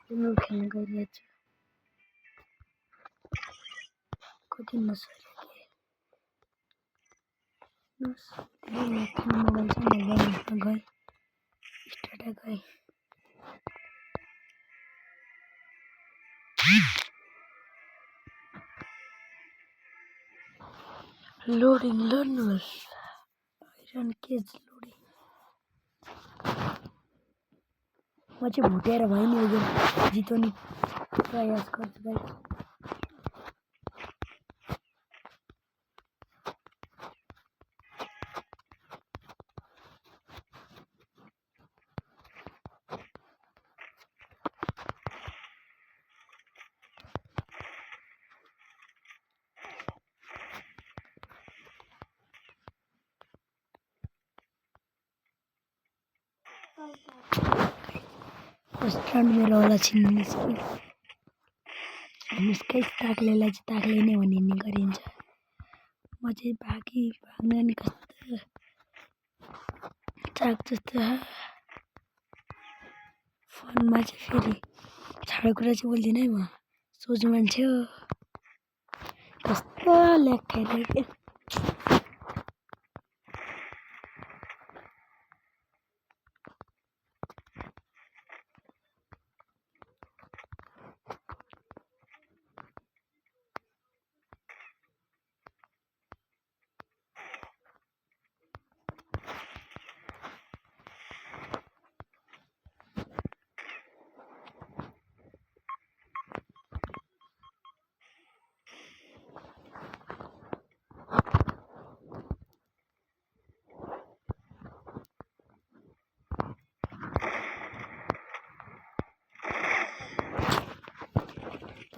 तिम्रो खेल्न गइरहेछ कति नसरे के नसरे मोबाइल चाहिँ मोबाइलमा गएँ स्टार्ट गएँ लोडिङ लर्नुहोस् आइरन केज लोडिङ म चाहिँ भुटेर भयो नि यो जिताउने प्रयास गर्छु भाइ फर्स्ट राउन्ड मेरो होला छिन्नु निस्कै ताक्लेलाई चाहिँ ताक्ले नै भनिने गरिन्छ म चाहिँ भाग्न नि कस्तो चाक जस्तो फोनमा चाहिँ फेरि छाडो कुरा चाहिँ बोल्दिनँ है म सोझो मान्छे हो कस्तो ल्याग खाइरहेको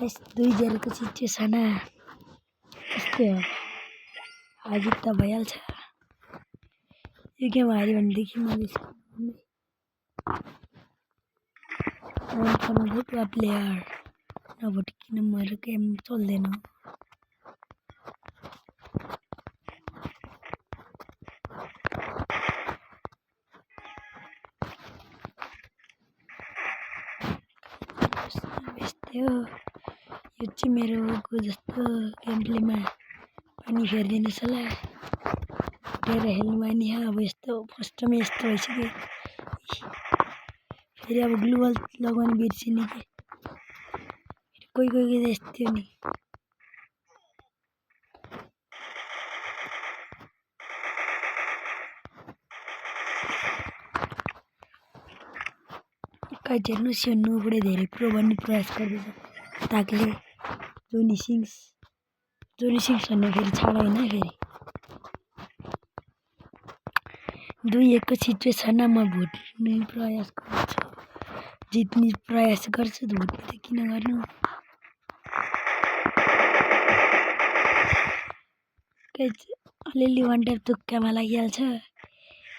बस 2-0 को सिचुएसन यस्तै हो हाजिर त भइहाल्छ यो गेम हार्यो भनेदेखि मैले भुटवा प्लेयर नभुटिकन मेरो गेम चल्दैन यस्तै हो यो चाहिँ मेरो गो जस्तो गेम प्लेमा पानी फेरिदिनुहोस् होला उठेर हेल्नु बानी अब यस्तो फर्स्टमा यस्तो भइसक्यो फेरि अब ग्लुबल लगाउनु बिर्सिने के कोही कोही यस्तो नि गाइज हेर्नुहोस् यो नुबुढे धेरै प्रो बन्ने प्रयास गर्दैछ ताकले जोनी सिंग्स भन्ने फेरि छाड होइन फेरि 2-1 को सिचुएसनमा म भुट्ने प्रयास गर्छु जित्ने प्रयास गर्छु भुट्ने त किन गर्नु अलिअलि वान ट्याप तुक्कामा लागिहाल्छ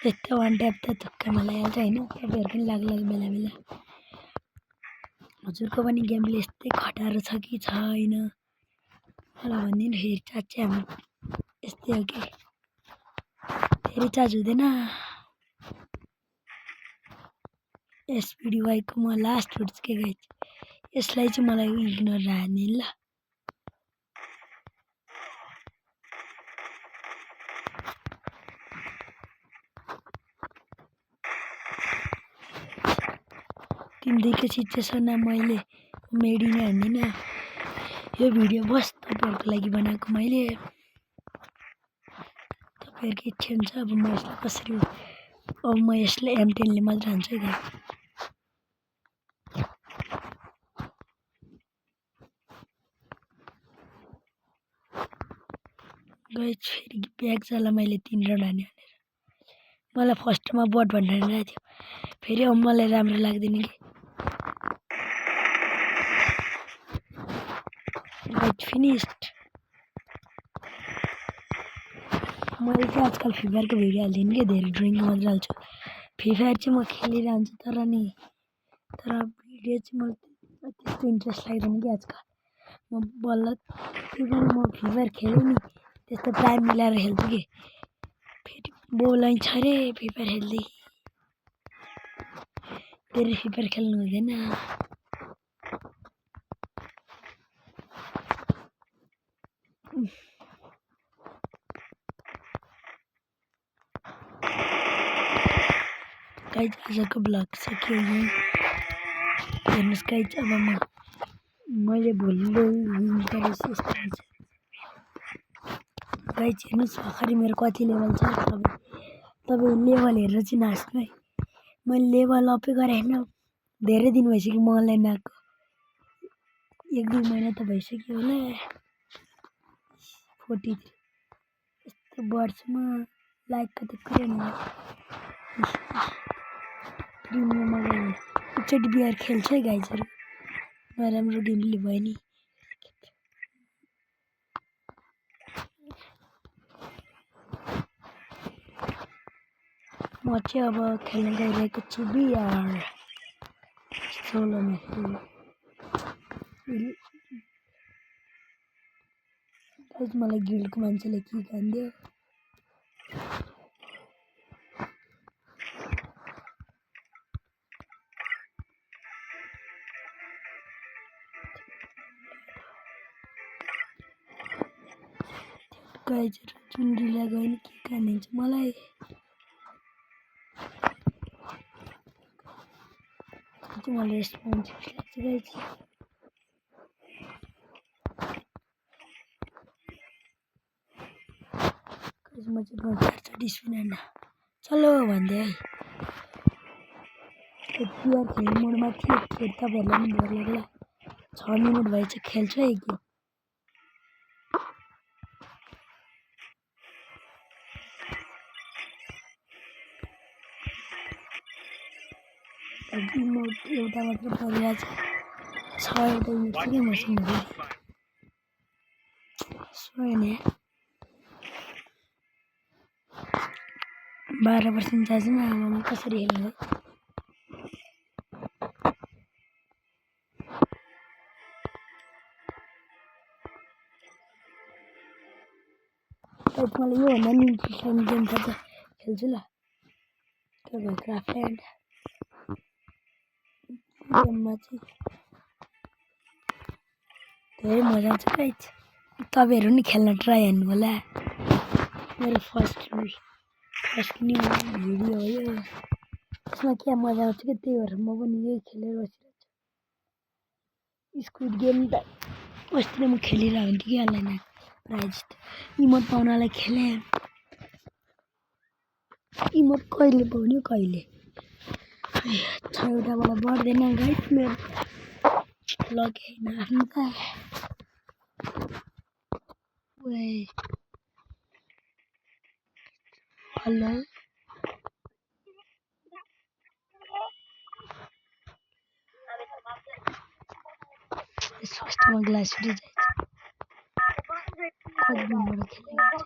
यस्तो वान ट्याप त तुक्कामा लागिहाल्छ होइन तपाईँहरू पनि लाग्ला बेला बेला हजुरको पनि गेमले यस्तै खटारो छ कि छैन मलाई भनिदिनु फेरि चार्ज चाहिँ हाम्रो यस्तै हो कि फेरि चार्ज हुँदैन एसपिडीवाईको म लास्ट भुट्छु के गाइज यसलाई चाहिँ मलाई इग्नोर राख्ने ल तिमीदेखि सिचुएसनमा मैले मेडी नै हान्दिनँ यो भिडियो बस तपाईँहरूको लागि बनाएको मैले तपाईँहरूको इच्छा हुन्छ अब म यसलाई कसरी अब म यसलाई M10ले मात्र हान्छु है गाइज फेरि ब्याग जाला मैले 3 राउन्ड हाने भनेर मलाई फर्स्टमा बट भनेर आएको थियो फेरि अब मलाई राम्रो लाग्दैन कि गाइज फिनिस्ड मैले चाहिँ आजकल फ्री फायरको भिडियो हाल्दिनँ कि धेरै ड्रइङको मात्र हाल्छु फ्री फायर चाहिँ म खेलिरहन्छु तर भिडियो चाहिँ मलाई त्यस्तो इन्ट्रेस्ट लाग्दैन कि आजकल म बल्ल इभन म फ्री फायर खेलेँ नि त्यस्तो टाइम मिलाएर खेल्छु कि फेरि बोलाइ छ रे फ्री फायर खेल्दै धेरै फ्री फायर खेल्नु हुँदैन गाइज आजको ब्लग सकियो यहीँ हेर्नुहोस् गाइज अब मैले भोलि गरेपछि यस्तो हुन्छ गाइज हेर्नुहोस् भर्खरै मेरो कति लेभल छ तपाईँ लेभल हेरेर चाहिँ नाच्नु है मैले लेभल अपै गरेँ होइन धेरै दिन भइसक्यो मलाई नआएको 1-2 महिना त भइसक्यो होला 43 यस्तो बढ्छमा लाइकको त कुरै नि प्रिमियम लगायो एकचोटि बिहार खेल्छ है गाइजहरू नराम्रो गेमले भयो नि म चाहिँ अब खेल्न गइरहेको छु बिहार 16 मा गाइज मलाई गिल्डको मान्छेले के खान्दियो गाइजहरू जुन ढिला गयो नि के खानिन्छ मलाई मलाई यस्तो मान्छे लाग्छ गाइज म चाहिँ 4 स्पिन हान्न चलो भन्दै है बिहार खेल्ने मोडमा थिएँ तपाईँहरूलाई पनि डर लाग्ला 6 मिनट भएछ खेल्छु है गेम इमोट एउटा मात्र परिरहेछ 6 एउटा इमोट छ क्या मसँग 12% चार्जमा आमामा कसरी हेर्नु मलाई योभन्दा नि इन्ट्रेस्टिङ गेम छ खेल्छु ल त्यो भयो क्राफ्टल्यान्ड गेममा चाहिँ धेरै मजा आउँछ गाइज तपाईँहरू नि खेल्न ट्राई हान्नु होला मेरो फर्स्ट न्यू भिडियो हो यो त्यसमा क्या मजा आउँछ कि त्यही भएर म पनि यही खेलेर बसिरहेको छु स्क्विड गेम त अस्ति नै म खेलिरहेको हुन्थेँ कि अनलाइन प्राइज इमोट पाउनलाई खेलेँ इमोट कहिले पाउने कहिले 6वटाबाट बढ्दैन गाइस मेरो लगे होइन आफ्नो त हेलो फर्स्टमा ग्लास उठि जान्छ कति दिनबाट खेलेको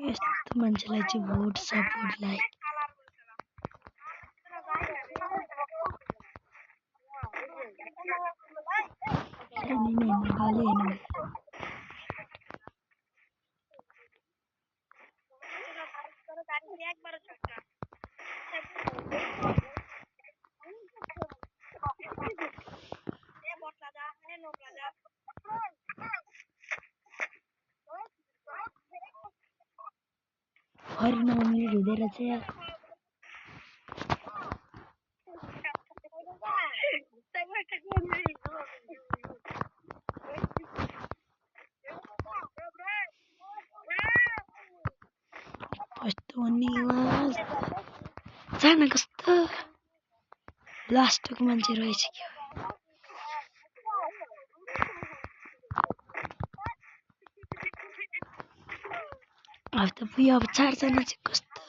यस्तो मान्छेलाई चाहिँ vote support like Hari 9 minute हुँदै रहेछ यार कस्तो निवास जान कस्तो लास्टको मान्छे रहेछ क्या अब त पुग्यो अब 4 जना चाहिँ कस्तो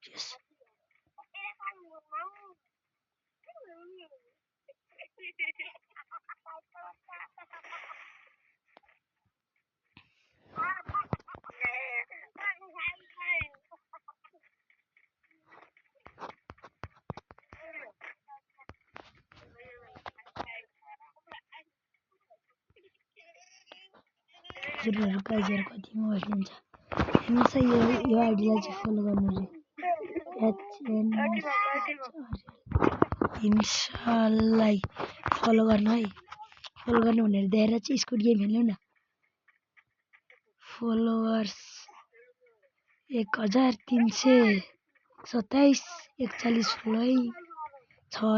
यस हजुरहरू गाइजहरू कतिमा बस्नुहुन्छ हेर्नुहोस् है यो आइडीलाई चाहिँ फलो गर्नु रे इन्स्टालाई फलो गर्नु है फलो गर्नु भनेर देखेर चाहिँ स्कुट गेम खेल्नु न फलोवर्स 1327 41 फलो है 6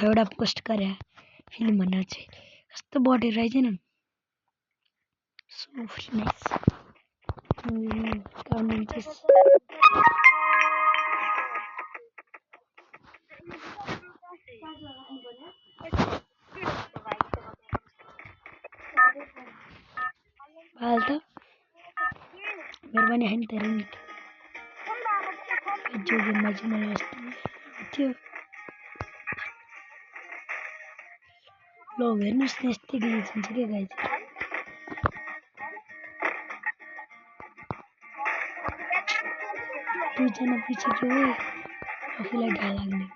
एउटा पोस्ट गरे फिल्म भनेर चाहिँ कस्तो बढेर आइज न so nice काउन्टिङ चाहिँ बाल त मेरो पनि होइन तेरो नि जो गेममा चाहिँ मलाई यस्तो थियो ल हेर्नुहोस् न यस्तै ग्लिच हुन्छ क्या गाइज दुईजना पछि के हो आफूलाई ढाल लाग्ने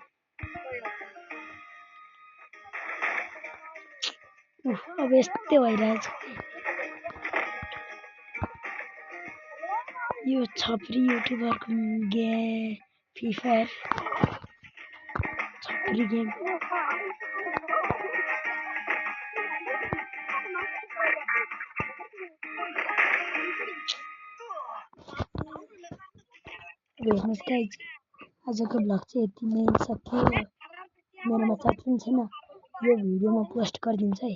अब यस्तै भइरहेछ यो छपरी युट्युबरको फ्री फायर छपरी गेम हेर्नुहोस् गाइज आजको भ्लग चाहिँ यति नै सकियो मेरोमा चार्ज पनि छैन यो भिडियोमा पोस्ट गरिदिन्छ है